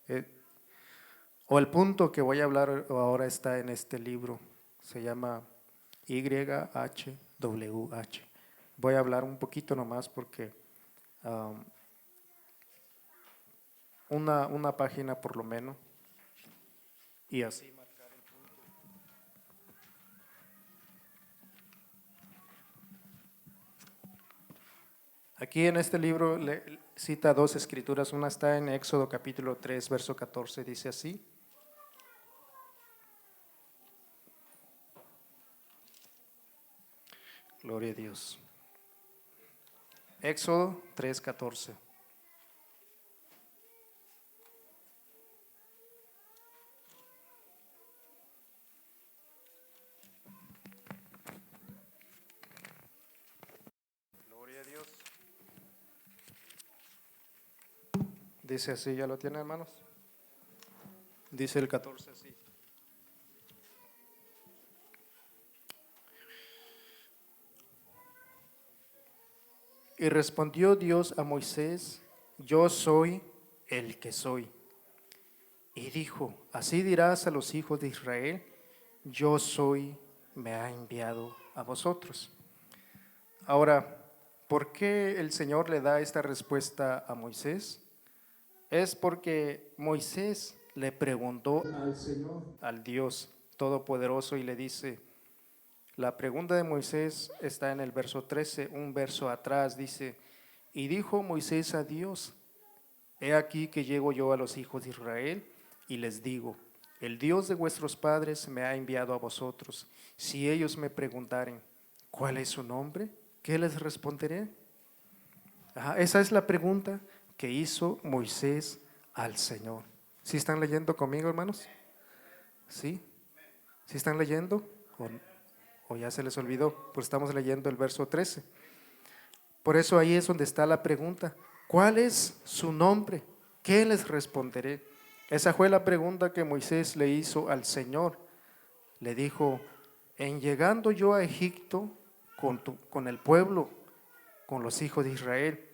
Eh, o el punto que voy a hablar ahora está en este libro, se llama YHWH. Voy a hablar un poquito nomás porque um, una página por lo menos, y así. Aquí en este libro cita dos escrituras, una está en Éxodo capítulo 3, verso 14, dice así. Gloria a Dios. Éxodo 3, 14. Gloria a Dios. Dice así, ¿ya lo tiene, hermanos? Dice el 14 así. Y respondió Dios a Moisés, yo soy el que soy. Y dijo, así dirás a los hijos de Israel, yo soy, me ha enviado a vosotros. Ahora, ¿por qué el Señor le da esta respuesta a Moisés? Es porque Moisés le preguntó al Señor, al Dios Todopoderoso, y le dice, la pregunta de Moisés está en el verso 13, un verso atrás, dice, y dijo Moisés a Dios, he aquí que llego yo a los hijos de Israel y les digo, el Dios de vuestros padres me ha enviado a vosotros. Si ellos me preguntaren, ¿cuál es su nombre? ¿Qué les responderé? Esa es la pregunta que hizo Moisés al Señor. ¿Sí están leyendo conmigo, hermanos? ¿Sí? ¿Sí están leyendo? ¿O ya se les olvidó? Pues estamos leyendo el verso 13. Por eso ahí es donde está la pregunta. ¿Cuál es su nombre? ¿Qué les responderé? Esa fue la pregunta que Moisés le hizo al Señor. Le dijo, en llegando yo a Egipto con el pueblo, con los hijos de Israel,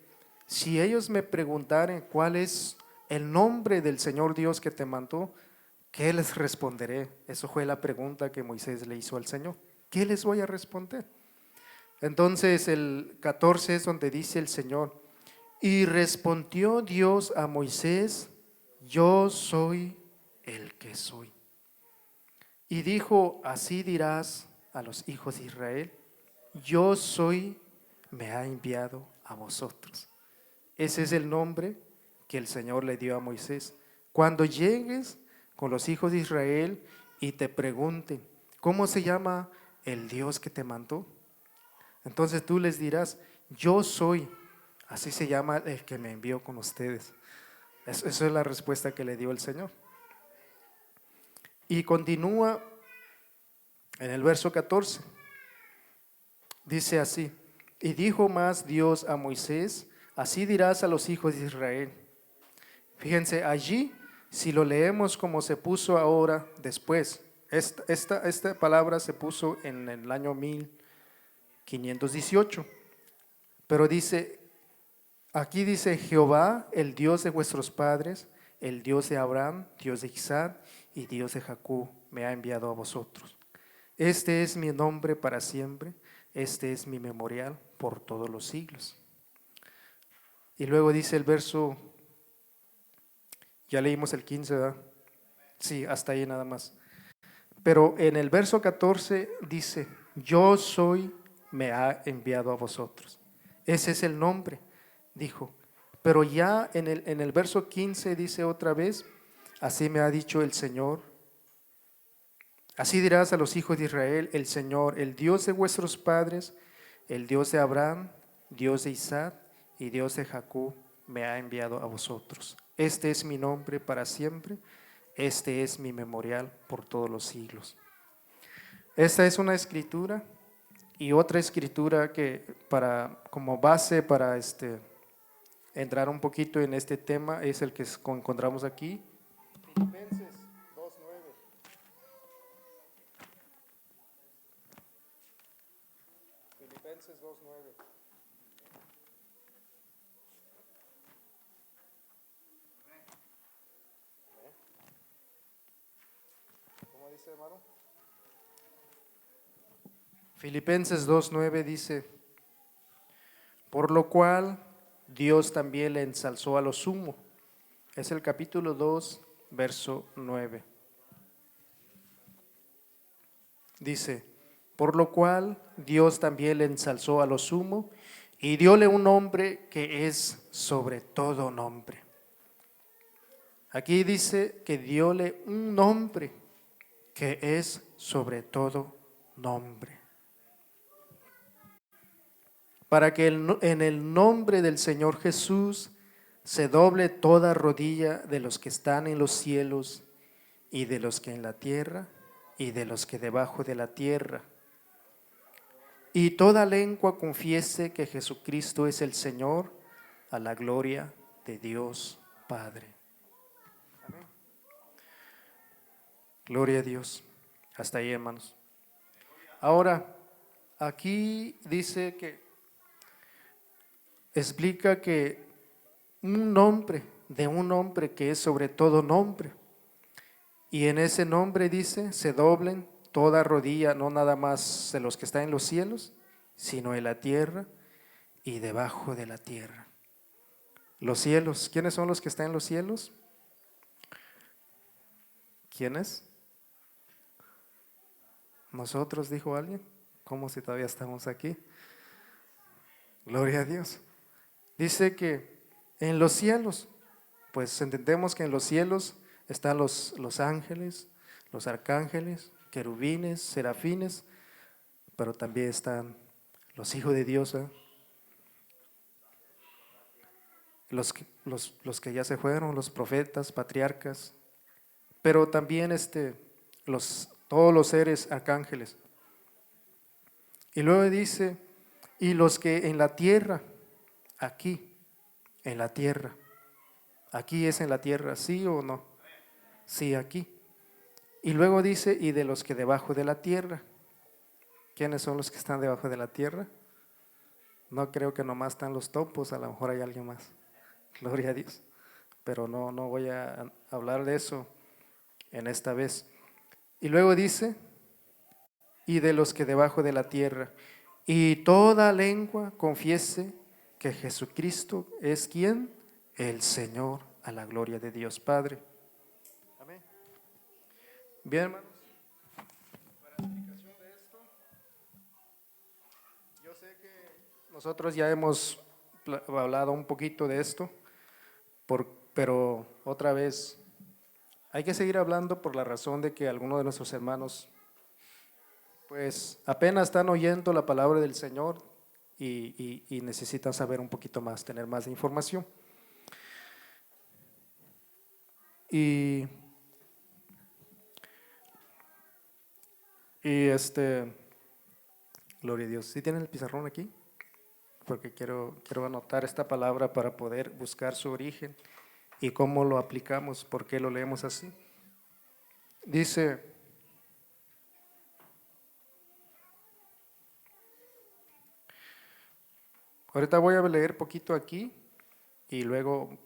si ellos me preguntaren cuál es el nombre del Señor Dios que te mandó, ¿qué les responderé? Eso fue la pregunta que Moisés le hizo al Señor. ¿Qué les voy a responder? Entonces el 14 es donde dice el Señor, y respondió Dios a Moisés, yo soy el que soy. Y dijo, así dirás a los hijos de Israel, yo soy, me ha enviado a vosotros. Ese es el nombre que el Señor le dio a Moisés. Cuando llegues con los hijos de Israel y te pregunten, ¿cómo se llama el Dios que te mandó? Entonces tú les dirás, yo soy, así se llama el que me envió con ustedes. Eso es la respuesta que le dio el Señor. Y continúa en el verso 14. Dice así, y dijo más Dios a Moisés, así dirás a los hijos de Israel. Fíjense, allí, si lo leemos como se puso ahora, después, esta palabra se puso en el año 1518, pero dice, aquí dice Jehová, el Dios de vuestros padres, el Dios de Abraham, Dios de Isaac y Dios de Jacob, me ha enviado a vosotros. Este es mi nombre para siempre, este es mi memorial por todos los siglos. Y luego dice el verso, ya leímos el 15, ¿verdad? Sí, hasta ahí nada más. Pero en el verso 14 dice, yo soy, me ha enviado a vosotros. Ese es el nombre, dijo. Pero ya en el verso 15 dice otra vez, así me ha dicho el Señor. Así dirás a los hijos de Israel, el Señor, el Dios de vuestros padres, el Dios de Abraham, Dios de Isaac y Dios de Jacob, me ha enviado a vosotros. Este es mi nombre para siempre, este es mi memorial por todos los siglos. Esta es una escritura y otra escritura que como base para entrar un poquito en este tema es el que encontramos aquí. Filipenses 2:9. Filipenses 2:9. dice, hermano? Filipenses 2:9 dice, por lo cual Dios también le ensalzó a lo sumo. Es el capítulo 2, verso 9. Dice, por lo cual Dios también le ensalzó a lo sumo y dióle un nombre que es sobre todo nombre. Aquí dice que dióle un nombre que es sobre todo nombre. Para que en el nombre del Señor Jesús se doble toda rodilla de los que están en los cielos y de los que en la tierra y de los que debajo de la tierra. Y toda lengua confiese que Jesucristo es el Señor, a la gloria de Dios Padre. Amén. Gloria a Dios. Hasta ahí, hermanos. Ahora, aquí dice que explica que un nombre que es sobre todo nombre. Y en ese nombre dice, se doblen toda rodilla, no nada más de los que están en los cielos, sino en la tierra y debajo de la tierra. Los cielos, ¿quiénes son los que están en los cielos? ¿Quiénes? Nosotros, dijo alguien. ¿Cómo si todavía estamos aquí? Gloria a Dios. Dice que en los cielos, pues entendemos que en los cielos están los ángeles, los arcángeles, querubines, serafines, pero también están los hijos de Dios, los que ya se fueron, los profetas, patriarcas, pero también todos los seres arcángeles. Y luego dice, y los que en la tierra, aquí, en la tierra, aquí es en la tierra, ¿sí o no? Sí, aquí. Y luego dice, y de los que debajo de la tierra. ¿Quiénes son los que están debajo de la tierra? No creo que nomás están los topos, a lo mejor hay alguien más. Gloria a Dios. Pero no voy a hablar de eso en esta vez. Y luego dice, y de los que debajo de la tierra, y toda lengua confiese que Jesucristo es quien, el Señor, a la gloria de Dios Padre. Amén. Bien, hermanos, para explicación de esto, yo sé que nosotros ya hemos hablado un poquito de esto, pero otra vez hay que seguir hablando por la razón de que algunos de nuestros hermanos pues apenas están oyendo la palabra del Señor y necesitan saber un poquito más, tener más información. Y gloria a Dios. ¿Sí tienen el pizarrón aquí? Porque quiero anotar esta palabra para poder buscar su origen y cómo lo aplicamos, por qué lo leemos así. Dice, ahorita voy a leer poquito aquí y luego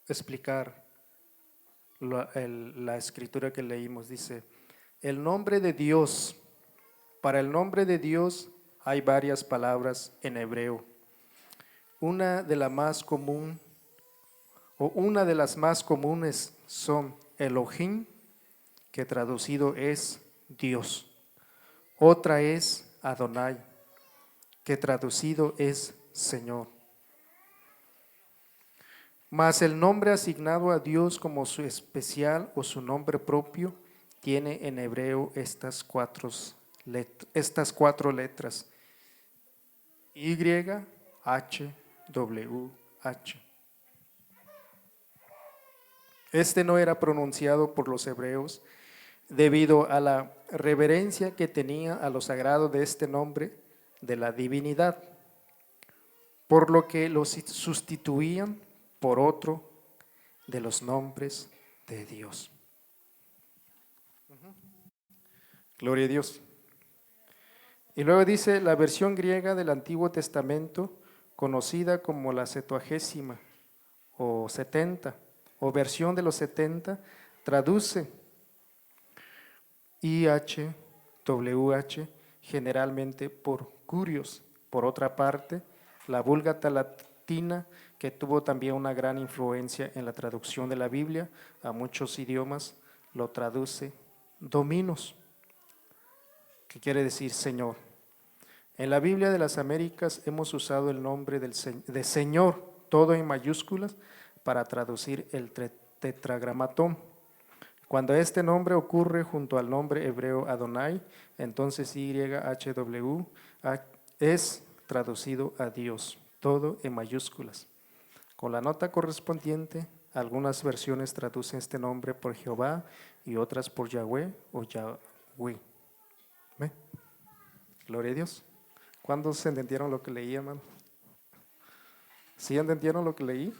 explicar la escritura que leímos. Dice, el nombre de Dios, para el nombre de Dios hay varias palabras en hebreo. Una de las más comunes son Elohim, que traducido es Dios. Otra es Adonai, que traducido es Señor. Mas el nombre asignado a Dios como su especial o su nombre propio tiene en hebreo estas cuatro letras: Y, H, W, H. Este no era pronunciado por los hebreos debido a la reverencia que tenía a lo sagrado de este nombre de la divinidad, por lo que lo sustituían por otro de los nombres de Dios. Gloria a Dios. Y luego dice la versión griega del Antiguo Testamento, conocida como la Septuagesima o 70, o versión de los 70, traduce: IHWH, generalmente por curios. Por otra parte, la Vulgata latina, que tuvo también una gran influencia en la traducción de la Biblia a muchos idiomas, lo traduce Dominus, que quiere decir Señor. En la Biblia de las Américas hemos usado el nombre de Señor, todo en mayúsculas, para traducir el tetragramatón. Cuando este nombre ocurre junto al nombre hebreo Adonai, entonces YHWH es traducido a Dios, todo en mayúsculas. Con la nota correspondiente, algunas versiones traducen este nombre por Jehová y otras por Yahweh o Yahweh. ¿Ve? Gloria a Dios. ¿Cuántos entendieron lo que leí, hermano? ¿Sí entendieron lo que leí?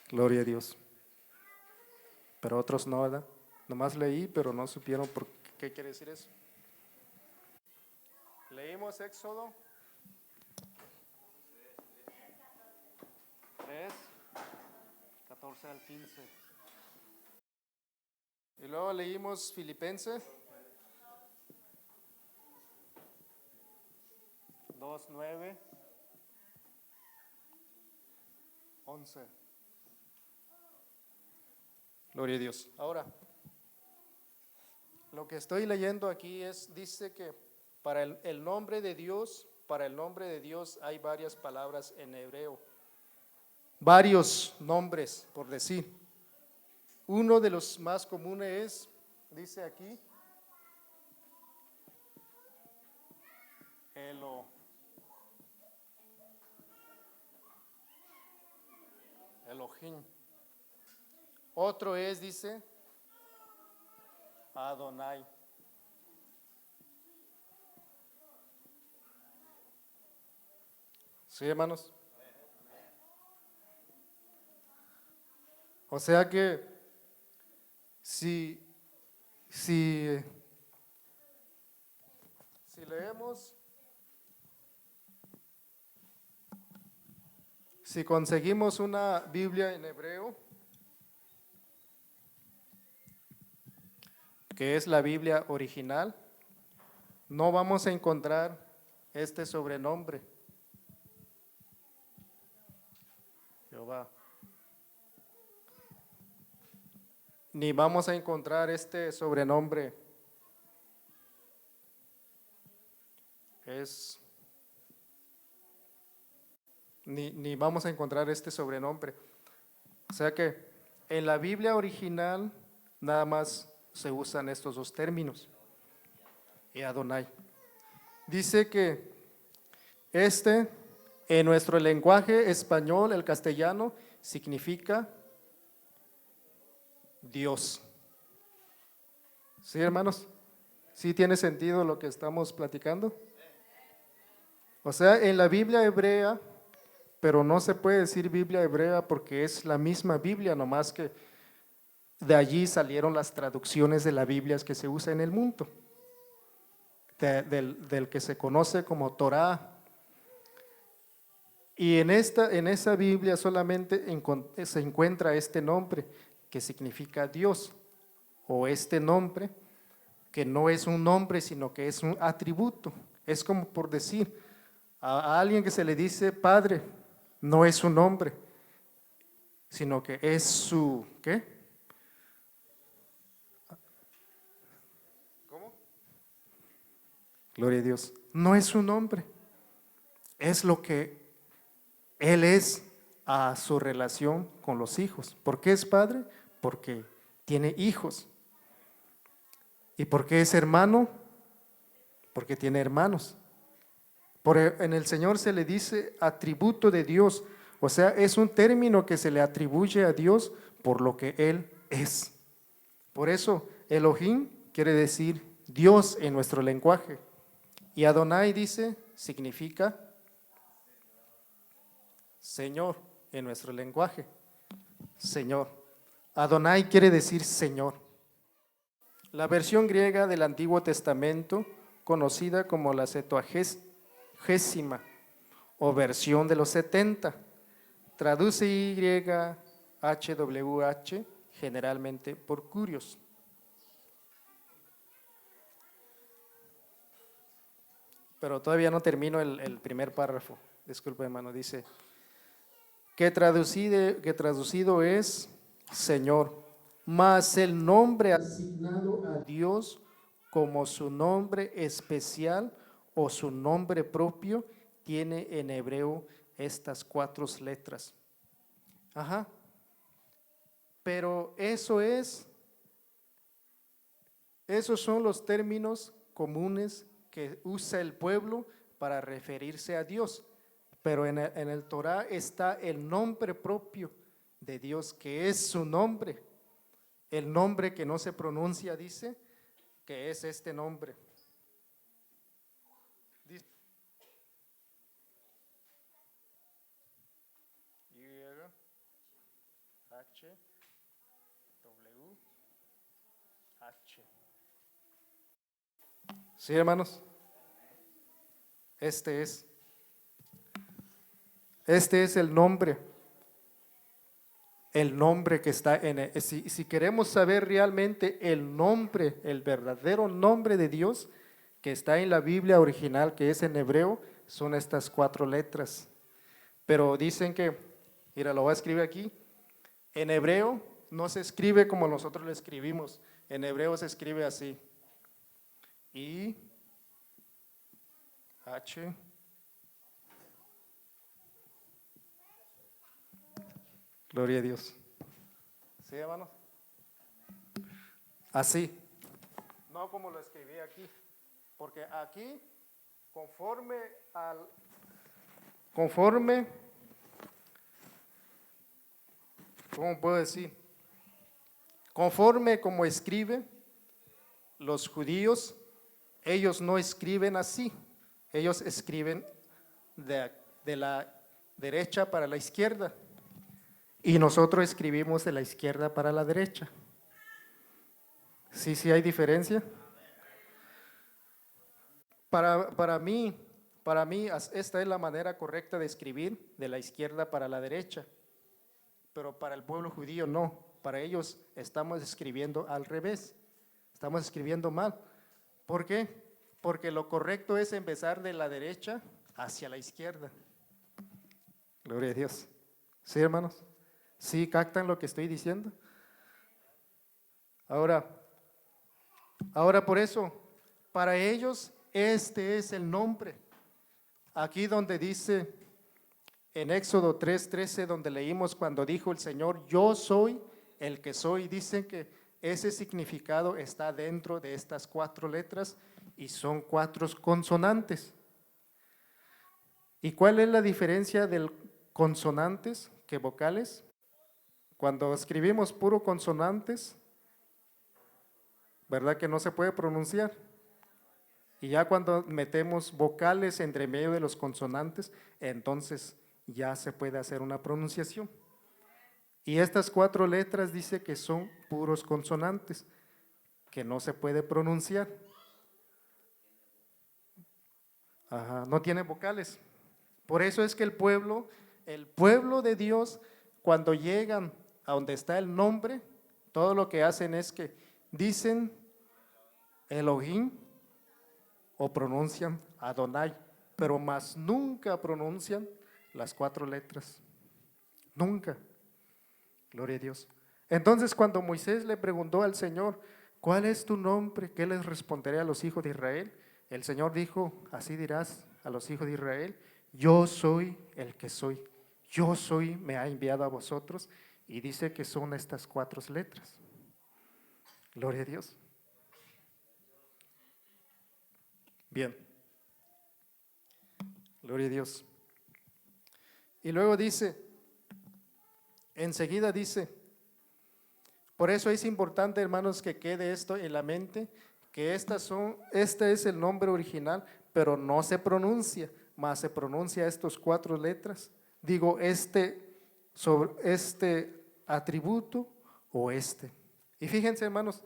Gloria a Dios. Pero otros no, ¿verdad? Nomás leí, pero no supieron por qué quiere decir eso. Leímos Éxodo 3, 14 al 15. Y luego leímos Filipenses 2, 9, 11. Gloria a Dios. Ahora, lo que estoy leyendo aquí dice que para el nombre de Dios, hay varias palabras en hebreo. Varios nombres, por decir. Uno de los más comunes dice aquí, Elohim. Otro dice, Adonai. ¿Sí, hermanos? O sea que si leemos, si conseguimos una Biblia en hebreo, que es la Biblia original, no vamos a encontrar este sobrenombre, Jehová. Ni vamos a encontrar este sobrenombre, ni vamos a encontrar este sobrenombre. O sea que en la Biblia original nada más se usan estos dos términos, y Adonai. Dice que en nuestro lenguaje español, el castellano, significa Dios. ¿Sí, hermanos? ¿Sí tiene sentido lo que estamos platicando? O sea, en la Biblia hebrea, pero no se puede decir Biblia hebrea porque es la misma Biblia, nomás que de allí salieron las traducciones de la Biblia que se usa en el mundo, del que se conoce como Torá. Y en esa Biblia solamente se encuentra este nombre que significa Dios, o este nombre que no es un nombre, sino que es un atributo. Es como por decir, a alguien que se le dice Padre, no es un nombre, sino que es su, ¿qué? ¿Cómo? Gloria a Dios. No es un nombre, es lo que Él es a su relación con los hijos. ¿Por qué es padre? Porque tiene hijos. ¿Y por qué es hermano? Porque tiene hermanos. En el Señor se le dice atributo de Dios, o sea, es un término que se le atribuye a Dios por lo que Él es. Por eso, Elohim quiere decir Dios en nuestro lenguaje. Y Adonai significa Señor en nuestro lenguaje. Señor. Adonai quiere decir Señor. La versión griega del Antiguo Testamento, conocida como la Septuagésima o versión de los 70, traduce YHWH generalmente por curios. pero todavía no termino el primer párrafo. Disculpe, hermano, dice, que traducido es Señor, mas el nombre asignado a Dios como su nombre especial o su nombre propio tiene en hebreo estas 4 letras. Ajá. Pero esos son los términos comunes que usa el pueblo para referirse a Dios. Pero en el Torah está el nombre propio de Dios, que es su nombre. El nombre que no se pronuncia, dice, que es este nombre. Dice, Y, H, W, H. ¿Sí, hermanos? Este es el nombre que está si queremos saber realmente el nombre, el verdadero nombre de Dios que está en la Biblia original, que es en hebreo, son estas 4 letras. Pero dicen que, mira, lo voy a escribir aquí, en hebreo no se escribe como nosotros lo escribimos, en hebreo se escribe así, I, H, gloria a Dios. ¿Sí, hermanos? Así, no como lo escribí aquí, porque aquí, conforme, ¿cómo puedo decir? Conforme como escribe los judíos, ellos no escriben así, ellos escriben de la derecha para la izquierda y nosotros escribimos de la izquierda para la derecha. ¿Sí hay diferencia? Para mí, esta es la manera correcta de escribir, de la izquierda para la derecha, pero para el pueblo judío no, para ellos estamos escribiendo al revés, estamos escribiendo mal. ¿Por qué? Porque lo correcto es empezar de la derecha hacia la izquierda. Gloria a Dios. ¿Sí, hermanos? ¿Sí captan lo que estoy diciendo? Ahora por eso, para ellos este es el nombre. Aquí donde dice en Éxodo 3:13, donde leímos cuando dijo el Señor, yo soy el que soy, dicen que ese significado está dentro de estas 4 letras y son 4 consonantes. ¿Y cuál es la diferencia de consonantes que vocales? Cuando escribimos puro consonantes, ¿verdad que no se puede pronunciar? Y ya cuando metemos vocales entre medio de los consonantes, entonces ya se puede hacer una pronunciación. Y estas 4 letras dice que son puros consonantes, que no se puede pronunciar. Ajá, no tiene vocales. Por eso es que el pueblo de Dios, cuando llegan a donde está el nombre, todo lo que hacen es que dicen Elohim o pronuncian Adonai, pero más nunca pronuncian las 4 letras. Nunca. Gloria a Dios. Entonces, cuando Moisés le preguntó al Señor, ¿cuál es tu nombre? ¿Qué les responderé a los hijos de Israel? El Señor dijo, así dirás a los hijos de Israel, yo soy el que soy. Yo soy, me ha enviado a vosotros. Y dice que son estas 4 letras. Gloria a Dios. Bien. Gloria a Dios. Y luego dice, enseguida dice, por eso es importante, hermanos, que quede esto en la mente, que este es el nombre original, pero no se pronuncia, más se pronuncia estos 4 letras. Digo, sobre este atributo o este. Y fíjense, hermanos,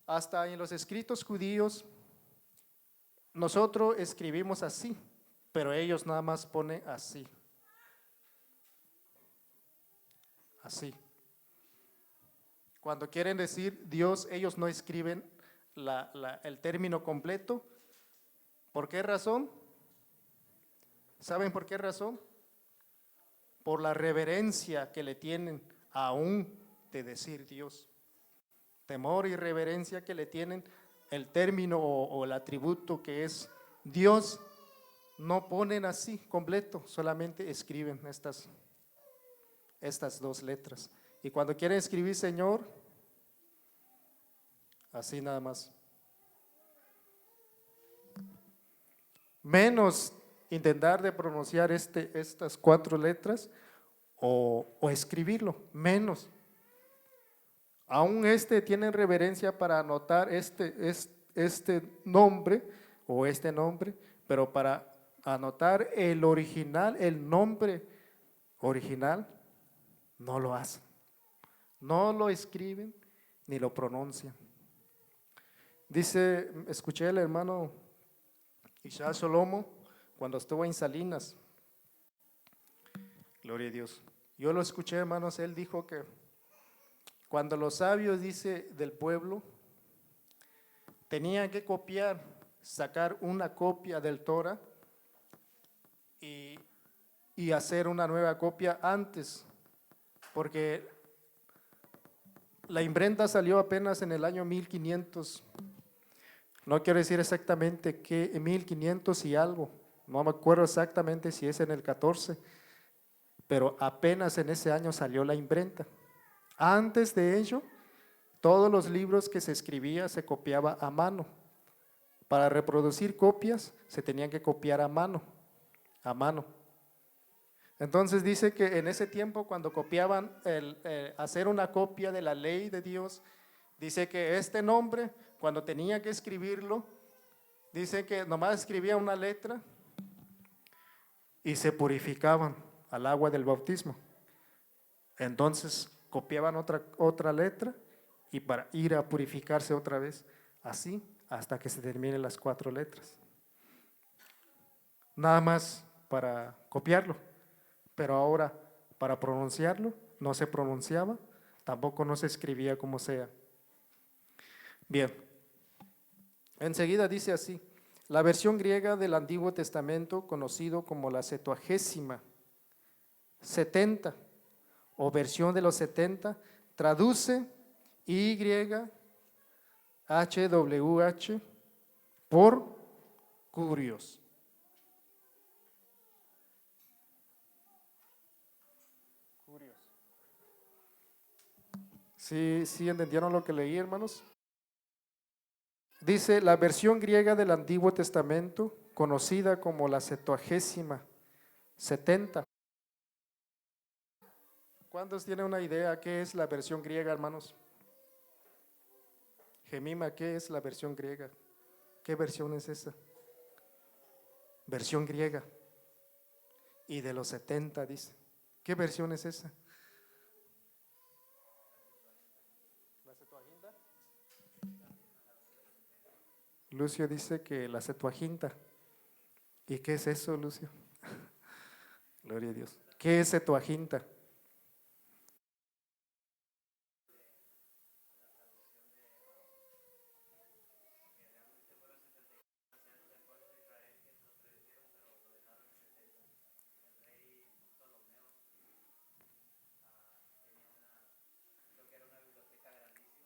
hasta en los escritos judíos, nosotros escribimos así, pero ellos nada más ponen así. Así. Cuando quieren decir Dios, ellos no escriben el término completo, ¿Por qué razón? ¿Saben por qué razón? Por la reverencia que le tienen aún de decir Dios. Temor y reverencia que le tienen el término o el atributo que es Dios, no ponen así completo, solamente escriben estas dos letras. Y cuando quieren escribir Señor, así nada más. Menos intentar de pronunciar estas cuatro letras o escribirlo, menos. Aún tienen reverencia para anotar este nombre o este nombre, pero para anotar el original, el nombre original, no lo hacen. No lo escriben ni lo pronuncian. Dice, escuché al hermano Isaac Solomo cuando estuvo en Salinas. Gloria a Dios. Yo lo escuché, hermanos, él dijo que cuando los sabios, dice, del pueblo, tenían que copiar, sacar una copia del Torah y hacer una nueva copia antes, porque la imprenta salió apenas en el año 1500, no quiero decir exactamente qué, 1500 y algo, no me acuerdo exactamente si es en el 14, pero apenas en ese año salió la imprenta. Antes de ello, todos los libros que se escribía se copiaba a mano. Para reproducir copias se tenían que copiar a mano, a mano. Entonces dice que en ese tiempo cuando copiaban, hacer una copia de la ley de Dios, dice que este nombre, cuando tenía que escribirlo, dice que nomás escribía una letra y se purificaban al agua del bautismo. Entonces copiaban otra letra y para ir a purificarse otra vez, así hasta que se terminen las 4 letras. Nada más para copiarlo, pero ahora para pronunciarlo no se pronunciaba, tampoco no se escribía como sea. Bien, enseguida dice así, la versión griega del Antiguo Testamento, conocido como la Septuagésima, 70, o versión de los 70, traduce YHWH por curios. ¿Sí entendieron lo que leí, hermanos? Dice, la versión griega del Antiguo Testamento, conocida como la Septuagésima, 70. ¿Cuántos tienen una idea qué es la versión griega, hermanos? Gemima, ¿qué es la versión griega? ¿Qué versión es esa? Versión griega. Y de los 70, dice. ¿Qué versión es esa? ¿La Septuaginta? Lucio dice que la Septuaginta. ¿Y qué es eso, Lucio? Gloria a Dios. ¿Qué es Septuaginta?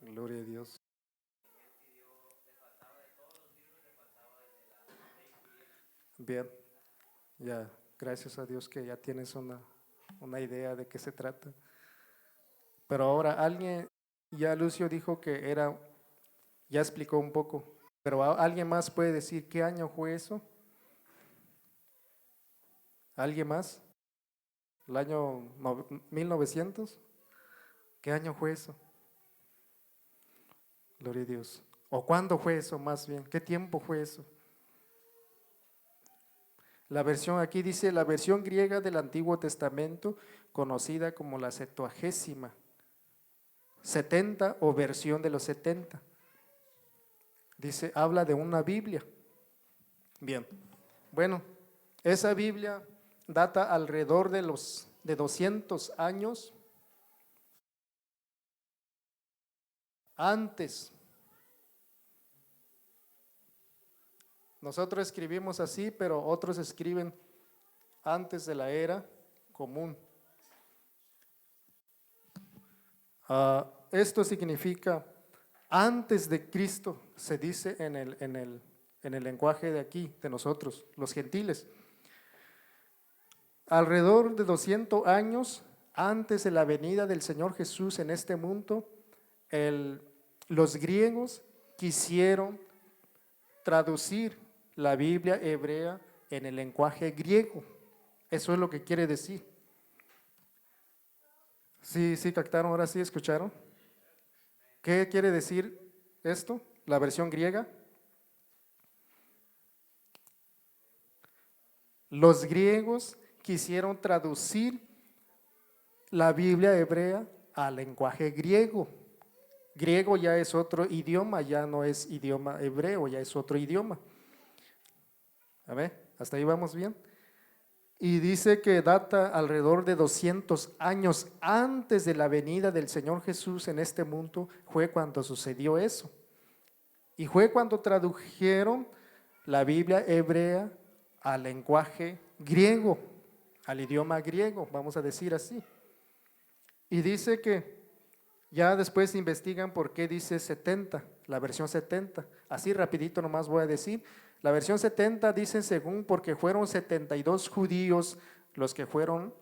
Gloria a Dios. Bien, ya, gracias a Dios que ya tienes una idea de qué se trata. Pero ahora alguien, ya Lucio dijo que ya explicó un poco, pero ¿alguien más puede decir qué año fue eso? ¿Alguien más? ¿El año 1900? ¿Qué año fue eso? Gloria a Dios. ¿O cuándo fue eso más bien? ¿Qué tiempo fue eso? La versión aquí dice, la versión griega del Antiguo Testamento, conocida como la Septuagésima, 70 o versión de los 70. Dice, habla de una Biblia. Bien, bueno, esa Biblia data alrededor de 200 años antes. Nosotros escribimos así, pero otros escriben antes de la era común. Esto significa antes de Cristo, se dice en el lenguaje de aquí, de nosotros, los gentiles. Alrededor de 200 años antes de la venida del Señor Jesús en este mundo, los griegos quisieron traducir la Biblia hebrea en el lenguaje griego. Eso es lo que quiere decir. Sí, captaron, ahora sí escucharon. ¿Qué quiere decir esto? La versión griega. Los griegos quisieron traducir la Biblia hebrea al lenguaje griego. Griego ya es otro idioma, ya no es idioma hebreo, ya es otro idioma. A ver, ¿hasta ahí vamos bien? Y dice que data alrededor de 200 años antes de la venida del Señor Jesús en este mundo, fue cuando sucedió eso. Y fue cuando tradujeron la Biblia hebrea al lenguaje griego, al idioma griego, vamos a decir así. Y dice que ya después investigan por qué dice 70, la versión 70. Así rapidito nomás voy a decir. La versión 70 dice según porque fueron 72 judíos los que fueron,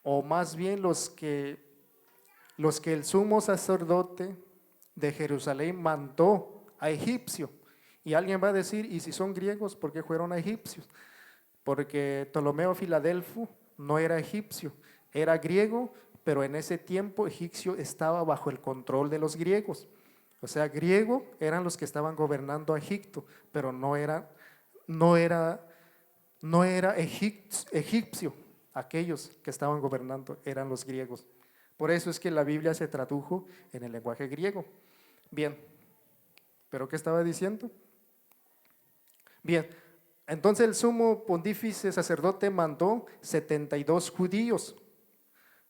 o más bien los que el sumo sacerdote de Jerusalén mandó a egipcio. Y alguien va a decir, ¿y si son griegos, por qué fueron a egipcios? Porque Ptolomeo Filadelfo no era egipcio, era griego, pero en ese tiempo egipcio estaba bajo el control de los griegos. O sea, griego eran los que estaban gobernando a Egipto, pero no era egipcio. Aquellos que estaban gobernando eran los griegos. Por eso es que la Biblia se tradujo en el lenguaje griego. Bien, ¿pero qué estaba diciendo? Bien, entonces el sumo pontífice sacerdote mandó 72 judíos,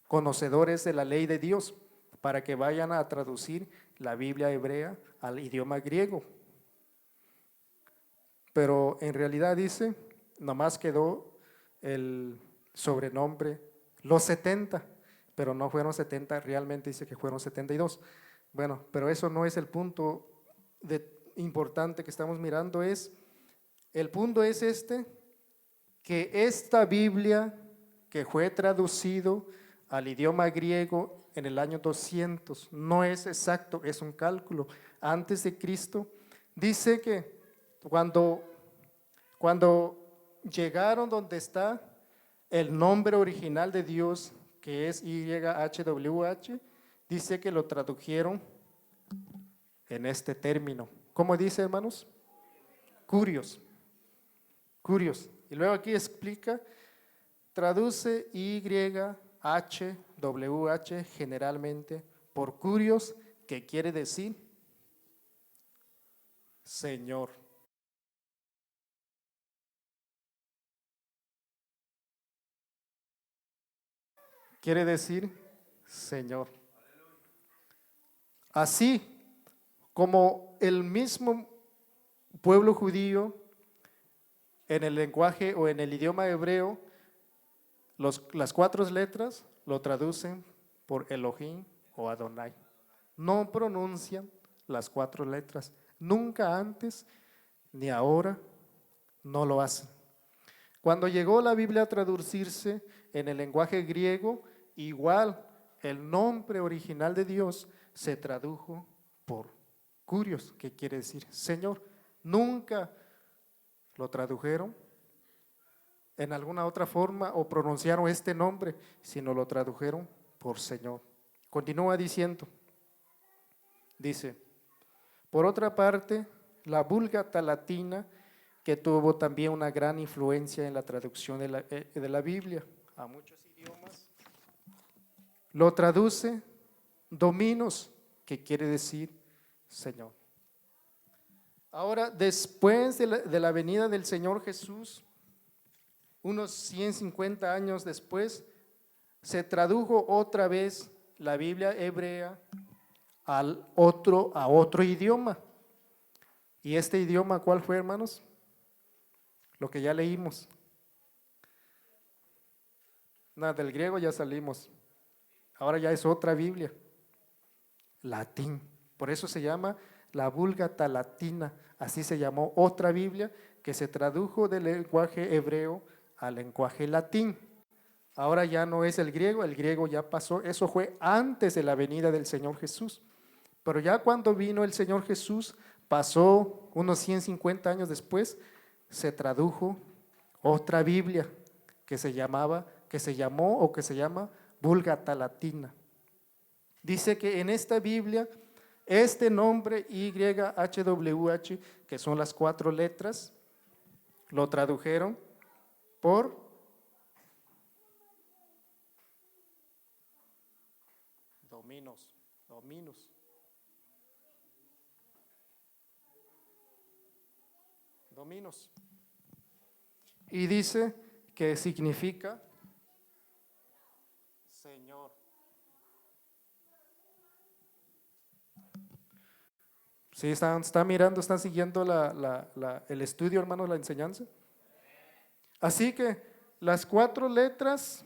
conocedores de la ley de Dios, para que vayan a traducir la Biblia hebrea al idioma griego. Pero en realidad dice, nomás quedó el sobrenombre, los 70, pero no fueron 70, realmente dice que fueron 72. Bueno, pero eso no es el punto importante que estamos mirando, el punto es que esta Biblia que fue traducido al idioma griego en el año 200, no es exacto, es un cálculo, antes de Cristo, dice que cuando llegaron donde está el nombre original de Dios, que es YHWH, dice que lo tradujeron en este término. ¿Cómo dice, hermanos? Curios. Y luego aquí explica, traduce YHWH generalmente por curios, que quiere decir Señor. Quiere decir Señor. Así como el mismo pueblo judío en el lenguaje o en el idioma hebreo, las 4 letras lo traducen por Elohim o Adonai. No pronuncian las 4 letras, nunca antes ni ahora no lo hacen. Cuando llegó la Biblia a traducirse en el lenguaje griego, igual el nombre original de Dios se tradujo por Curios, que quiere decir Señor. Nunca lo tradujeron en alguna otra forma o pronunciaron este nombre, sino lo tradujeron por Señor. Continúa diciendo, dice, por otra parte, la Vulgata latina, que tuvo también una gran influencia en la traducción de la Biblia a muchos idiomas, lo traduce Dominus, que quiere decir Señor. Ahora, después de la venida del Señor Jesús, unos 150 años después, se tradujo otra vez la Biblia hebrea a otro idioma. ¿Y este idioma cuál fue, hermanos? lo que ya leímos. Nada, del griego ya salimos. Ahora ya es otra Biblia, latín. Por eso se llama la Vulgata Latina. Así se llamó otra Biblia que se tradujo del lenguaje hebreo al lenguaje latín. Ahora ya no es el griego ya pasó. Eso fue antes de la venida del Señor Jesús. Pero ya cuando vino el Señor Jesús, pasó unos 150 años después, se tradujo otra Biblia que se llama Vulgata Latina. Dice que en esta Biblia, este nombre YHWH, que son las 4 letras, lo tradujeron por Dominos. Y dice que significa Señor. ¿Sí están mirando, están siguiendo el estudio, hermanos, la enseñanza? Así que las 4 letras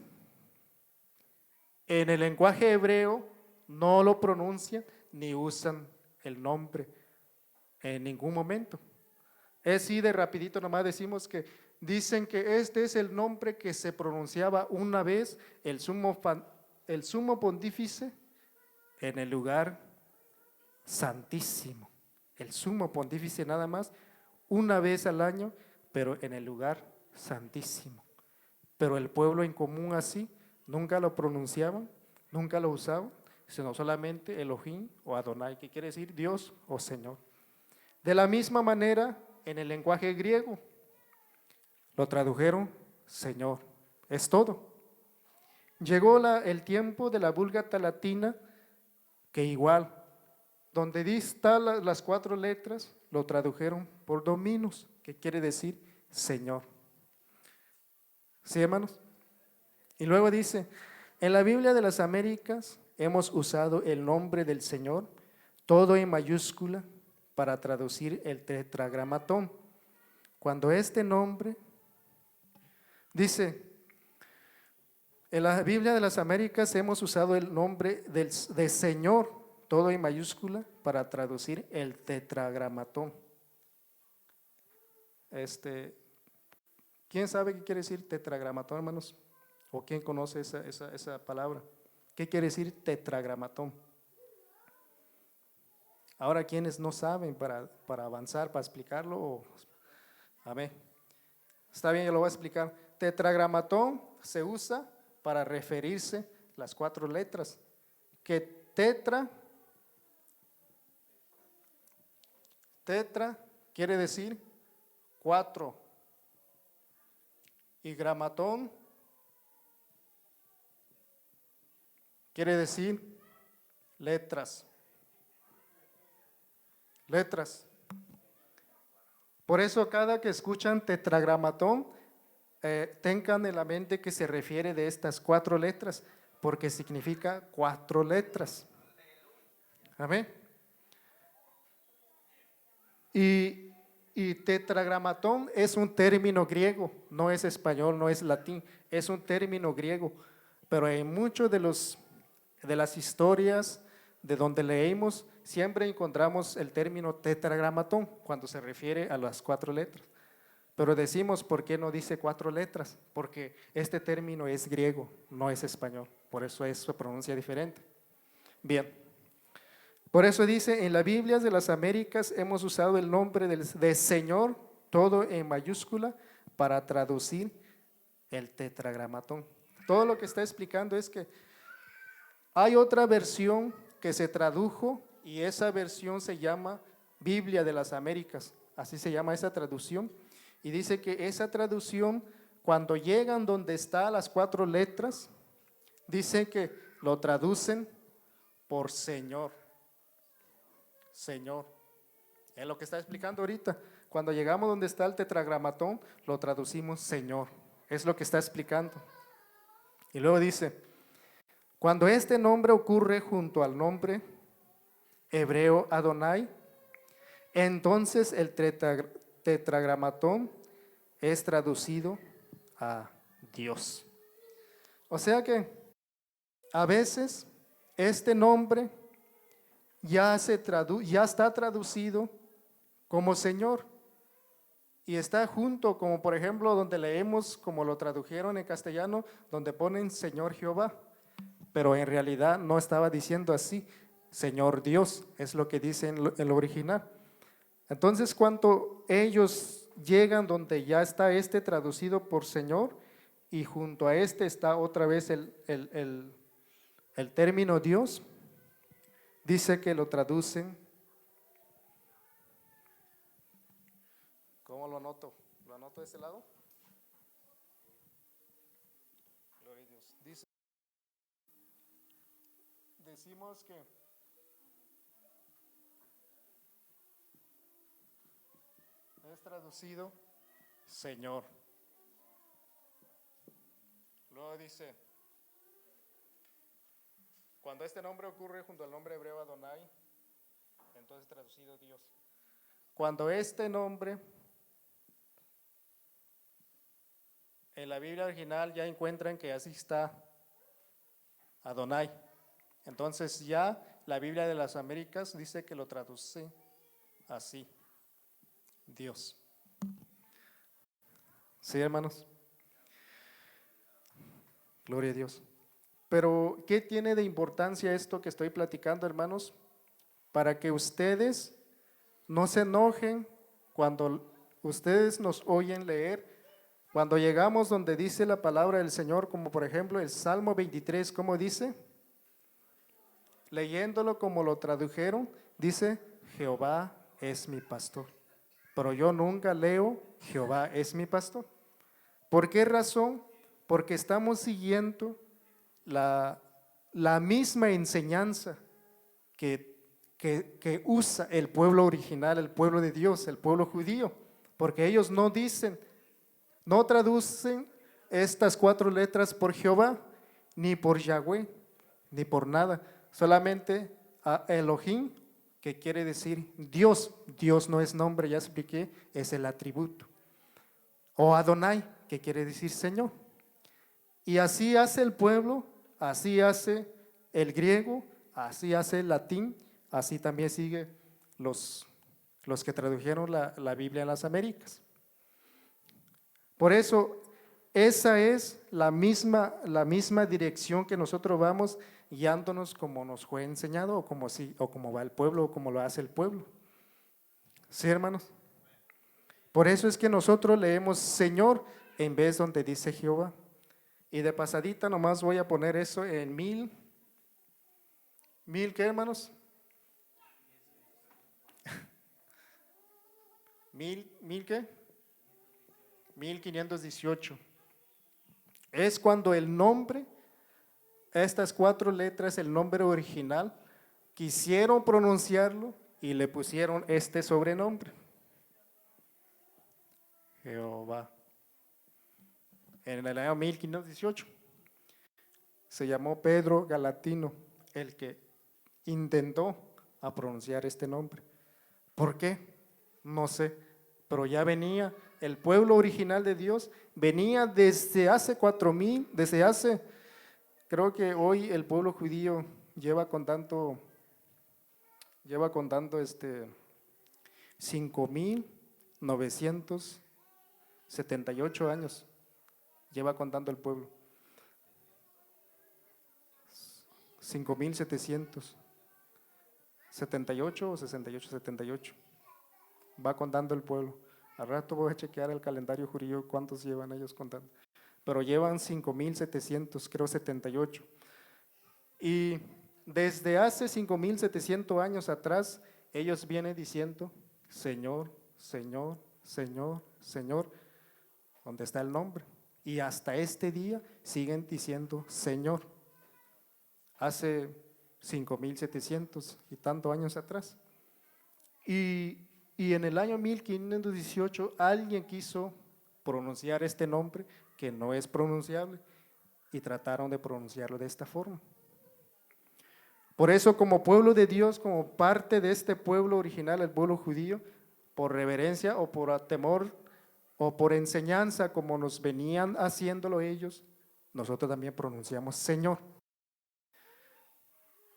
en el lenguaje hebreo no lo pronuncian ni usan el nombre en ningún momento. Es así de rapidito, nomás decimos que dicen que este es el nombre que se pronunciaba una vez el sumo pontífice en el lugar santísimo. El sumo pontífice nada más, una vez al año, pero en el lugar santísimo. Pero el pueblo en común así, nunca lo pronunciaban, nunca lo usaban, sino solamente Elohim o Adonai, que quiere decir Dios o Señor. De la misma manera, en el lenguaje griego, lo tradujeron Señor, es todo. Llegó el tiempo de la Vulgata Latina, que igual, donde están las 4 letras, lo tradujeron por Dominus, que quiere decir Señor. ¿Sí, hermanos? Y luego dice, en la Biblia de las Américas hemos usado el nombre del Señor, todo en mayúscula, para traducir el tetragramatón. Cuando este nombre, dice, en la Biblia de las Américas hemos usado el nombre de Señor, todo en mayúscula, para traducir el tetragramatón. ¿Quién sabe qué quiere decir tetragramatón, hermanos? ¿O quién conoce esa palabra? ¿Qué quiere decir tetragramatón? Ahora, quienes no saben para avanzar, para explicarlo, a ver, está bien, yo lo voy a explicar. Tetragramatón se usa para referirse las 4 letras, que tetra quiere decir 4 y gramatón quiere decir letras. Por eso cada que escuchan tetragramatón, tengan en la mente que se refiere de estas 4 letras, porque significa 4 letras. Amén. Y tetragramatón es un término griego, no es español, no es latín, es un término griego, pero en muchos de las historias de donde leímos, siempre encontramos el término tetragramatón cuando se refiere a las 4 letras. Pero decimos, ¿por qué no dice 4 letras? Porque este término es griego, no es español, por eso se pronuncia diferente. Bien, por eso dice, en la Biblia de las Américas hemos usado el nombre de Señor, todo en mayúscula, para traducir el tetragramatón. Todo lo que está explicando es que hay otra versión que se tradujo y esa versión se llama Biblia de las Américas, así se llama esa traducción. Y dice que esa traducción, cuando llegan donde están las 4 letras, dice que lo traducen por Señor. Señor. Es lo que está explicando ahorita. Cuando llegamos donde está el tetragramatón, lo traducimos Señor. Es lo que está explicando. Y luego dice, cuando este nombre ocurre junto al nombre hebreo Adonai, entonces el tetragramatón es traducido a Dios. O sea que a veces este nombre ya está traducido como Señor y está junto, como por ejemplo donde leemos, como lo tradujeron en castellano, donde ponen Señor Jehová, pero en realidad no estaba diciendo así, Señor Dios, es lo que dice en lo original. Entonces, cuando ellos llegan donde ya está este traducido por Señor y junto a este está otra vez el término Dios, dice que lo traducen. ¿Cómo lo anoto? ¿Lo anoto de ese lado? Gloria a Dios. Decimos que es traducido Señor. Luego dice, cuando este nombre ocurre junto al nombre hebreo Adonai, entonces traducido Dios. Cuando este nombre en la Biblia original ya encuentran que así está Adonai, entonces ya la Biblia de las Américas dice que lo traduce así, Dios. ¿Sí, hermanos? Gloria a Dios. Pero, ¿qué tiene de importancia esto que estoy platicando, hermanos? Para que ustedes no se enojen cuando ustedes nos oyen leer, cuando llegamos donde dice la palabra del Señor, como por ejemplo el Salmo 23, ¿cómo dice? Leyéndolo como lo tradujeron, dice, Jehová es mi pastor. Pero yo nunca leo, Jehová es mi pastor. ¿Por qué razón? Porque estamos siguiendo la misma enseñanza que usa el pueblo original, el pueblo de Dios, el pueblo judío, porque ellos no dicen, no traducen estas 4 letras por Jehová, ni por Yahweh, ni por nada, solamente a Elohim, que quiere decir Dios. Dios no es nombre, ya expliqué, es el atributo. O Adonai, que quiere decir Señor. Y así hace el pueblo, así hace el griego, así hace el latín, así también sigue los que tradujeron la Biblia en las Américas. Por eso, esa es la misma dirección que nosotros vamos guiándonos como nos fue enseñado o como va el pueblo o como lo hace el pueblo. ¿Sí, hermanos? Por eso es que nosotros leemos Señor en vez donde dice Jehová. Y de pasadita nomás voy a poner eso en 1000. ¿1000 qué, hermanos? 1000 qué? 1518. Es cuando el nombre, estas 4 letras, el nombre original, quisieron pronunciarlo y le pusieron este sobrenombre. Jehová. En el año 1518 se llamó Pedro Galatino, el que intentó a pronunciar este nombre. ¿Por qué? No sé, pero ya venía, el pueblo original de Dios venía desde hace 4000, creo que hoy el pueblo judío lleva contando 5978 años. Lleva contando el pueblo. 5778 o 78. Va contando el pueblo. Al rato voy a chequear el calendario jurídico cuántos llevan ellos contando. Pero llevan 5700, creo 78. Y desde hace 5700 años atrás, ellos vienen diciendo, Señor, Señor, Señor, Señor, ¿dónde está el nombre? Y hasta este día siguen diciendo Señor. Hace 5700 y tantos años atrás. Y en el año 1518 alguien quiso pronunciar este nombre que no es pronunciable y trataron de pronunciarlo de esta forma. Por eso, como pueblo de Dios, como parte de este pueblo original, el pueblo judío, por reverencia o por temor o por enseñanza, como nos venían haciéndolo ellos, nosotros también pronunciamos Señor.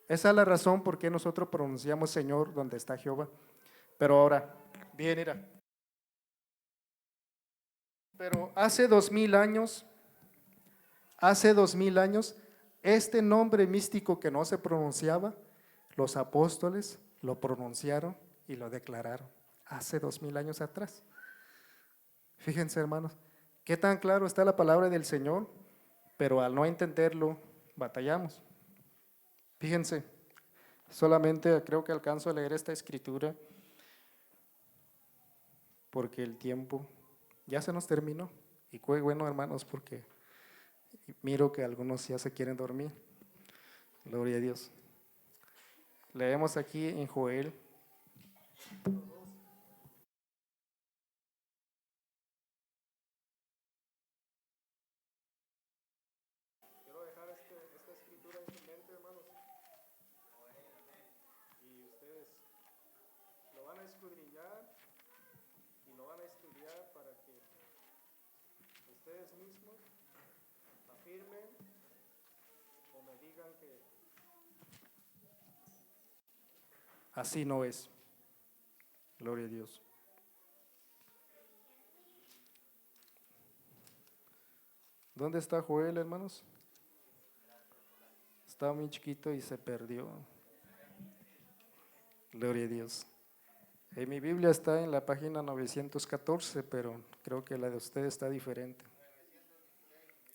Esa es la razón por qué nosotros pronunciamos Señor donde está Jehová. Pero ahora, bien, mira. Pero hace 2000 años, este nombre místico que no se pronunciaba, los apóstoles lo pronunciaron y lo declararon hace 2000 años atrás. Fíjense, hermanos, qué tan claro está la palabra del Señor, pero al no entenderlo, batallamos. Fíjense, solamente creo que alcanzo a leer esta escritura porque el tiempo ya se nos terminó. Y fue bueno, hermanos, porque miro que algunos ya se quieren dormir. Gloria a Dios. Leemos aquí en Joel. Quiero dejar esta escritura en su mente, hermanos. Y ustedes lo van a escudriñar y lo van a estudiar para que ustedes mismos afirmen o me digan que así no es. Gloria a Dios. ¿Dónde está Joel, hermanos? Estaba muy chiquito y se perdió. Gloria a Dios. En mi Biblia está en la página 914, pero creo que la de ustedes está diferente.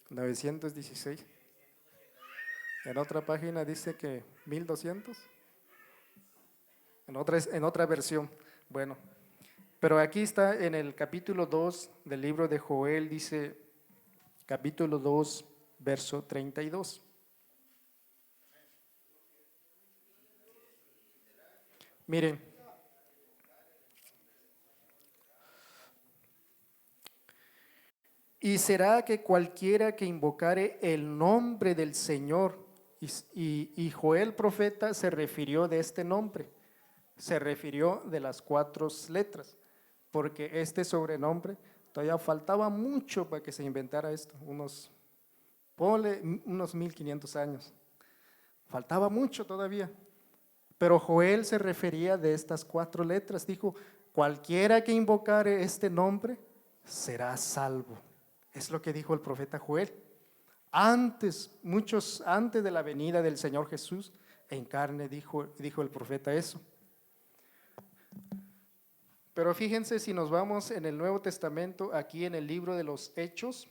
916. En otra página dice que 1200. En otra versión. Bueno, pero aquí está en el capítulo 2 del libro de Joel, dice capítulo 2, verso 32. Miren, y será que cualquiera que invocare el nombre del Señor, y Joel profeta se refirió de este nombre, se refirió de las 4 letras, porque este sobrenombre todavía faltaba mucho para que se inventara esto, unos 1500 años, faltaba mucho todavía. Pero Joel se refería de estas 4 letras, dijo, cualquiera que invocare este nombre será salvo. Es lo que dijo el profeta Joel. Muchos antes de la venida del Señor Jesús en carne, dijo el profeta eso. Pero fíjense, si nos vamos en el Nuevo Testamento, aquí en el libro de los Hechos,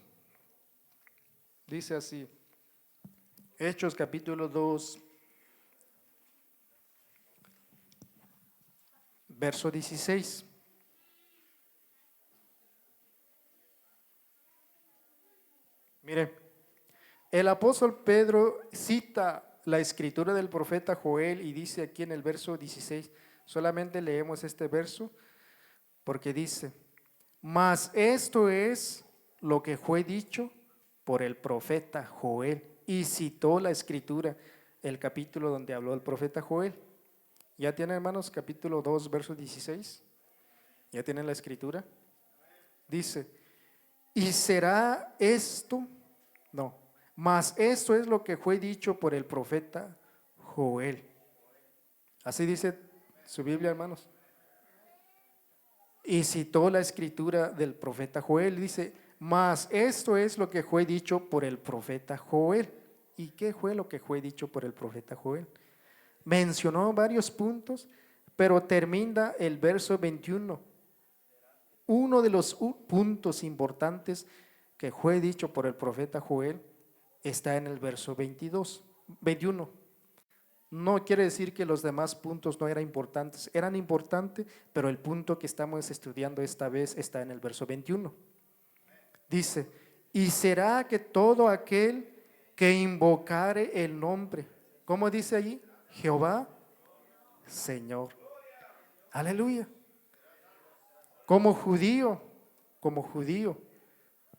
dice así, Hechos capítulo 2, verso 16. Miren, el apóstol Pedro cita la escritura del profeta Joel y dice aquí en el verso 16, solamente leemos este verso porque dice, mas esto es lo que fue dicho por el profeta Joel, y citó la escritura, el capítulo donde habló el profeta Joel. ¿Ya tienen, hermanos, capítulo 2, verso 16? ¿Ya tienen la escritura? Dice, ¿y será esto? No, mas esto es lo que fue dicho por el profeta Joel. Así dice su Biblia, hermanos. Y citó la escritura del profeta Joel, dice, mas esto es lo que fue dicho por el profeta Joel. ¿Y qué fue lo que fue dicho por el profeta Joel? Mencionó varios puntos, pero termina el verso 21. Uno de los puntos importantes que fue dicho por el profeta Joel está en el verso 21. No quiere decir que los demás puntos no eran importantes, pero el punto que estamos estudiando esta vez está en el verso 21. Dice, y será que todo aquel que invocare el nombre, ¿cómo dice allí? Jehová, Señor. Aleluya. Como judío,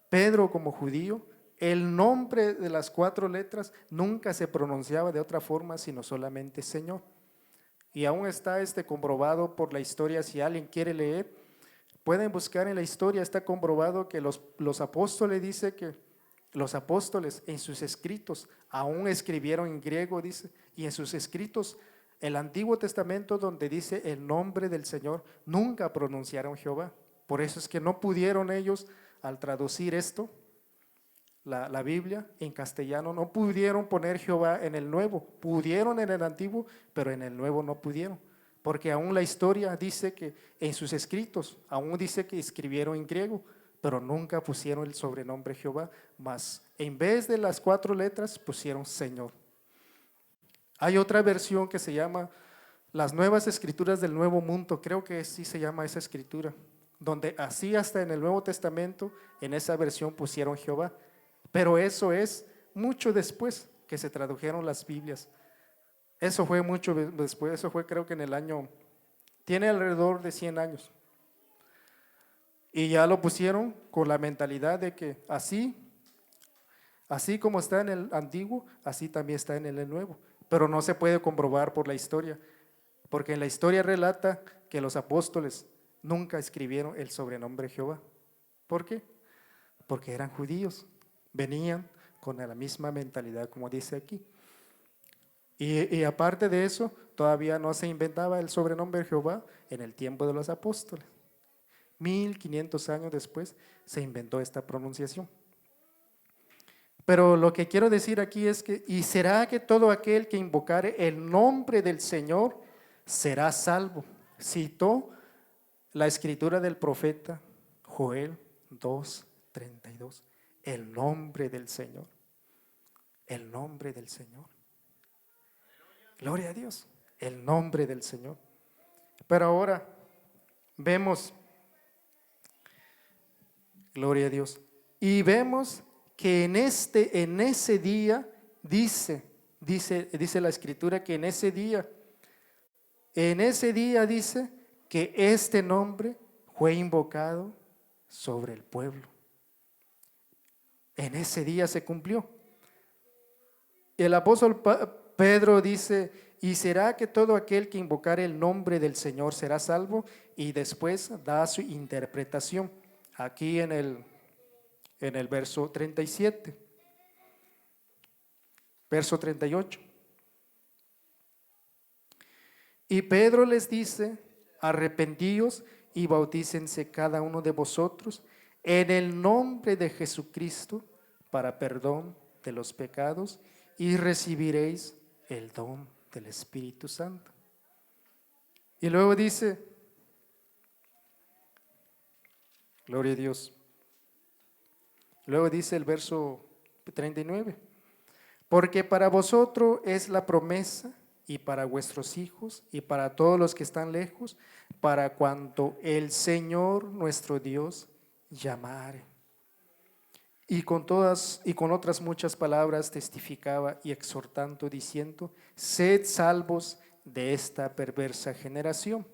Pedro como judío, el nombre de las 4 letras nunca se pronunciaba de otra forma sino solamente Señor. Y aún está comprobado por la historia, si alguien quiere leer, Pueden buscar en la historia, está comprobado que los apóstoles, dice que los apóstoles en sus escritos aún escribieron en griego, dice, y en sus escritos el Antiguo Testamento donde dice el nombre del Señor, nunca pronunciaron Jehová. Por eso es que no pudieron ellos, al traducir esto, la Biblia en castellano, no pudieron poner Jehová en el Nuevo. Pudieron en el Antiguo, pero en el Nuevo no pudieron. Porque aún la historia dice que en sus escritos, aún dice que escribieron en griego, pero nunca pusieron el sobrenombre Jehová, mas en vez de las 4 letras pusieron Señor. Hay otra versión que se llama Las Nuevas Escrituras del Nuevo Mundo, creo que sí se llama esa escritura, donde así hasta en el Nuevo Testamento, en esa versión pusieron Jehová, pero eso es mucho después que se tradujeron las Biblias. Eso fue mucho después, eso fue creo que en el año, tiene alrededor de 100 años. Y ya lo pusieron con la mentalidad de que así como está en el antiguo, así también está en el nuevo. Pero no se puede comprobar por la historia, porque en la historia relata que los apóstoles nunca escribieron el sobrenombre Jehová. ¿Por qué? Porque eran judíos, venían con la misma mentalidad como dice aquí. Y aparte de eso, todavía no se inventaba el sobrenombre Jehová en el tiempo de los apóstoles. 1500 años después se inventó esta pronunciación. Pero lo que quiero decir aquí es que, ¿y será que todo aquel que invocare el nombre del Señor será salvo? Citó la escritura del profeta Joel 2:32. El nombre del Señor. El nombre del Señor. Gloria a Dios. El nombre del Señor. Pero ahora vemos, gloria a Dios, y vemos que en ese día, dice la escritura que en ese día dice que este nombre fue invocado sobre el pueblo. En ese día se cumplió. El apóstol Pedro dice, ¿y será que todo aquel que invocare el nombre del Señor será salvo? Y después da su interpretación aquí en el verso 37, verso 38. Y Pedro les dice, arrepentíos y bautícense cada uno de vosotros en el nombre de Jesucristo para perdón de los pecados y recibiréis el don del Espíritu Santo. Y luego dice, gloria a Dios. Luego dice el verso 39, porque para vosotros es la promesa y para vuestros hijos y para todos los que están lejos, para cuanto el Señor nuestro Dios llamare. Y con otras muchas palabras testificaba y exhortando diciendo, sed salvos de esta perversa generación.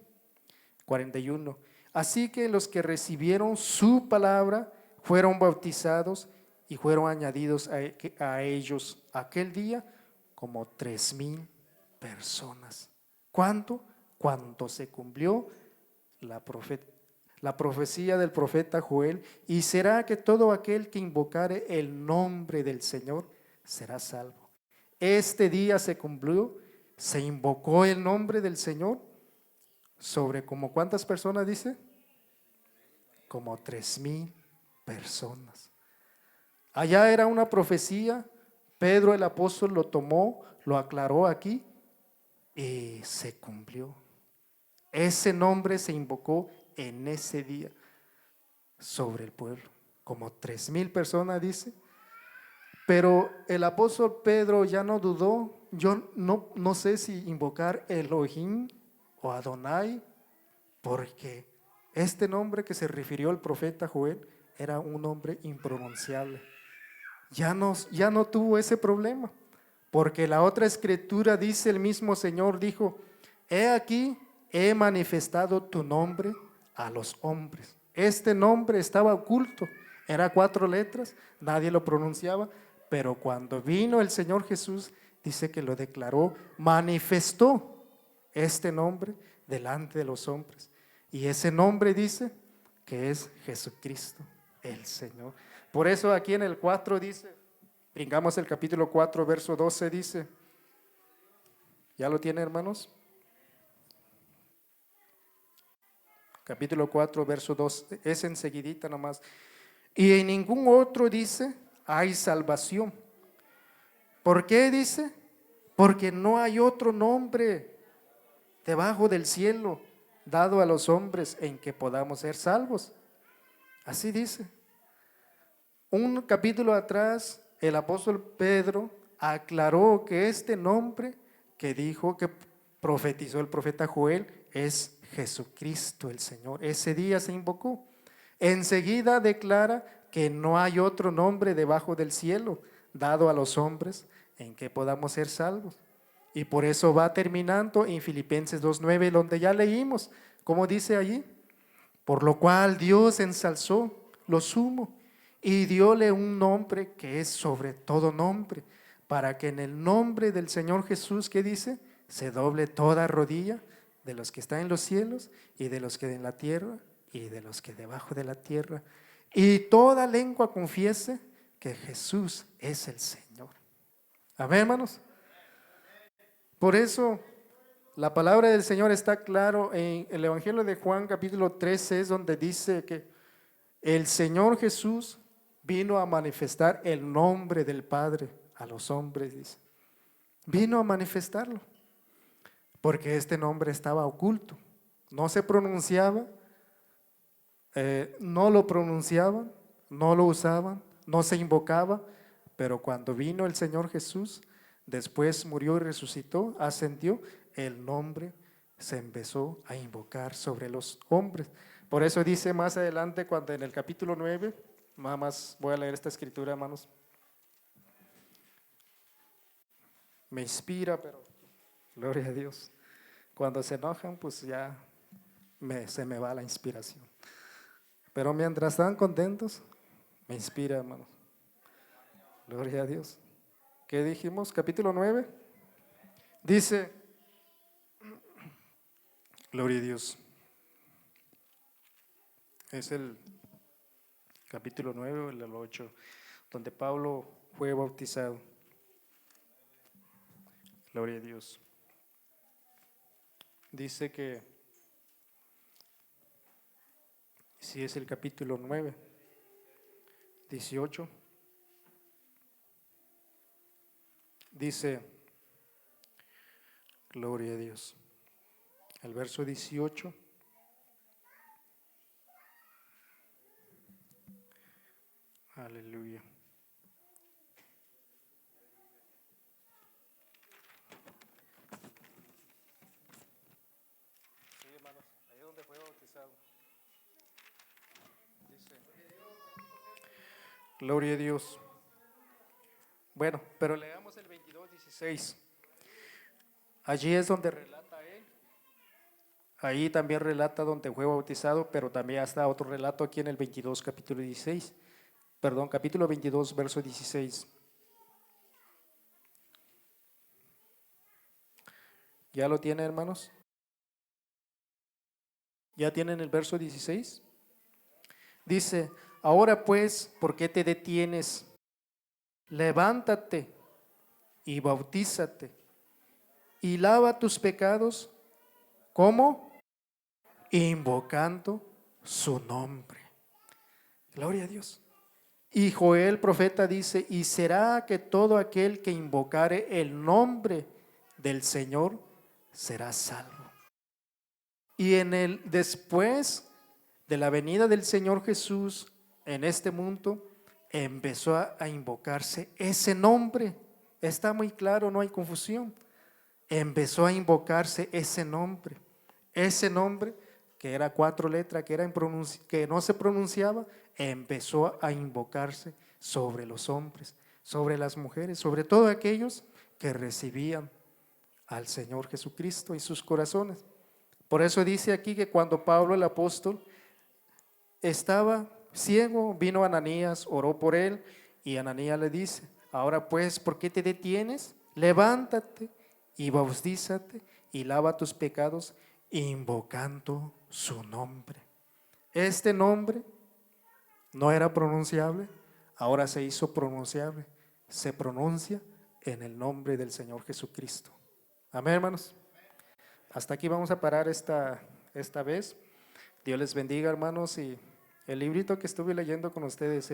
41. Así que los que recibieron su palabra fueron bautizados y fueron añadidos a ellos aquel día como 3,000 personas. ¿Cuánto? Cuando se cumplió la profecía del profeta Joel, y será que todo aquel que invocare el nombre del Señor será salvo. Este día se cumplió, se invocó el nombre del Señor sobre como ¿cuántas personas dice? Como 3,000 personas. Allá era una profecía, Pedro el apóstol lo tomó, lo aclaró aquí y se cumplió. Ese nombre se invocó en ese día sobre el pueblo, como 3,000 personas dice. Pero el apóstol Pedro ya no dudó. Yo no sé si invocar Elohim o Adonai, porque este nombre que se refirió el profeta Joel era un nombre impronunciable. Ya no tuvo ese problema, porque la otra escritura dice, el mismo Señor dijo, he aquí, he manifestado tu nombre a los hombres. Este nombre estaba oculto, era 4 letras, nadie lo pronunciaba, pero cuando vino el Señor Jesús, dice que lo declaró, manifestó este nombre delante de los hombres. Y ese nombre dice que es Jesucristo, el Señor. Por eso aquí en el 4 dice, brincamos el capítulo 4, verso 12 dice, ¿ya lo tiene, hermanos? Capítulo 4, verso 12, es enseguidita nomás. Y en ningún otro dice, hay salvación. ¿Por qué dice? Porque no hay otro nombre debajo del cielo dado a los hombres en que podamos ser salvos. Así dice. Un capítulo atrás, el apóstol Pedro aclaró que este nombre que dijo, que profetizó el profeta Joel, es Jesucristo el Señor. Ese día se invocó. Enseguida declara que no hay otro nombre debajo del cielo dado a los hombres en que podamos ser salvos. Y por eso va terminando en Filipenses 2:9, donde ya leímos, como dice allí, por lo cual Dios ensalzó lo sumo y dióle un nombre que es sobre todo nombre, para que en el nombre del Señor Jesús, ¿qué dice? Se doble toda rodilla de los que están en los cielos y de los que en la tierra y de los que debajo de la tierra, y toda lengua confiese que Jesús es el Señor. Amén, hermanos. Por eso la palabra del Señor está claro en el Evangelio de Juan capítulo 13, es donde dice que el Señor Jesús vino a manifestar el nombre del Padre a los hombres, dice. Vino a manifestarlo, porque este nombre estaba oculto, no se pronunciaba, no lo pronunciaban, no lo usaban, no se invocaba, pero cuando vino el Señor Jesús, después murió y resucitó, ascendió, el nombre se empezó a invocar sobre los hombres. Por eso dice más adelante, cuando en el capítulo 9, nada más voy a leer esta escritura, hermanos. Me inspira, pero gloria a Dios. Cuando se enojan, pues ya se me va la inspiración. Pero mientras están contentos, me inspira, hermanos. Gloria a Dios. ¿Qué dijimos? Capítulo 9. Dice, gloria a Dios. Es el capítulo 9 o el 8, donde Pablo fue bautizado. Gloria a Dios. Dice que, si es el capítulo 9, 18, dice, gloria a Dios. El verso 18. Aleluya. Sí, hermanos, ahí donde fue bautizado. Dice, gloria a Dios. Bueno, pero leamos el 22:16. Allí es donde relata él. Ahí también relata donde fue bautizado, pero también está otro relato aquí en el 22, capítulo 16. Perdón, capítulo 22, verso 16. ¿Ya lo tiene, hermanos? ¿Ya tienen el verso 16? Dice, ahora pues, ¿por qué te detienes? Levántate y bautízate y lava tus pecados. ¿Cómo? Invocando su nombre. Gloria a Dios. Y Joel profeta dice, y será que todo aquel que invocare el nombre del Señor será salvo. Y en el después de la venida del Señor Jesús en este mundo, empezó a invocarse ese nombre. Está muy claro, no hay confusión. Empezó a invocarse ese nombre que era 4 letras, que no se pronunciaba, empezó a invocarse sobre los hombres, sobre las mujeres, sobre todos aquellos que recibían al Señor Jesucristo en sus corazones. Por eso dice aquí que cuando Pablo el apóstol estaba ciego, vino Ananías, oró por él, y Ananías le dice, ahora pues, ¿por qué te detienes? Levántate y bautízate y lava tus pecados invocando su nombre. Este nombre no era pronunciable, ahora se hizo pronunciable. Se pronuncia en el nombre del Señor Jesucristo. Amén, hermanos. Hasta aquí vamos a parar esta vez. Dios les bendiga, hermanos, y el librito que estuve leyendo con ustedes,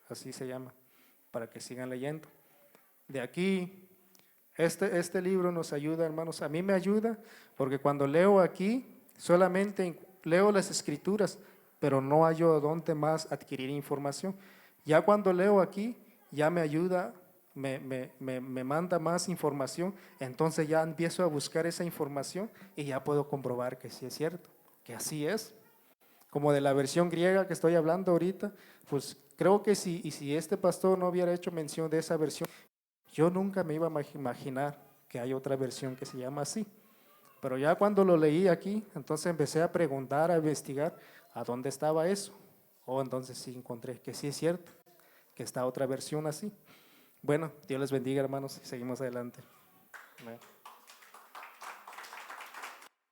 así se llama, para que sigan leyendo. De aquí, este libro nos ayuda, hermanos. A mí me ayuda porque cuando leo aquí, solamente leo las escrituras, pero no hallo dónde más adquirir información. Ya cuando leo aquí, ya me ayuda, me manda más información, entonces ya empiezo a buscar esa información y ya puedo comprobar que sí es cierto, que así es. Como de la versión griega que estoy hablando ahorita, pues creo que si este pastor no hubiera hecho mención de esa versión, yo nunca me iba a imaginar que hay otra versión que se llama así. Pero ya cuando lo leí aquí, entonces empecé a preguntar, a investigar a dónde estaba eso. Entonces sí encontré que sí es cierto, que está otra versión así. Bueno, Dios les bendiga, hermanos, y seguimos adelante. Amén.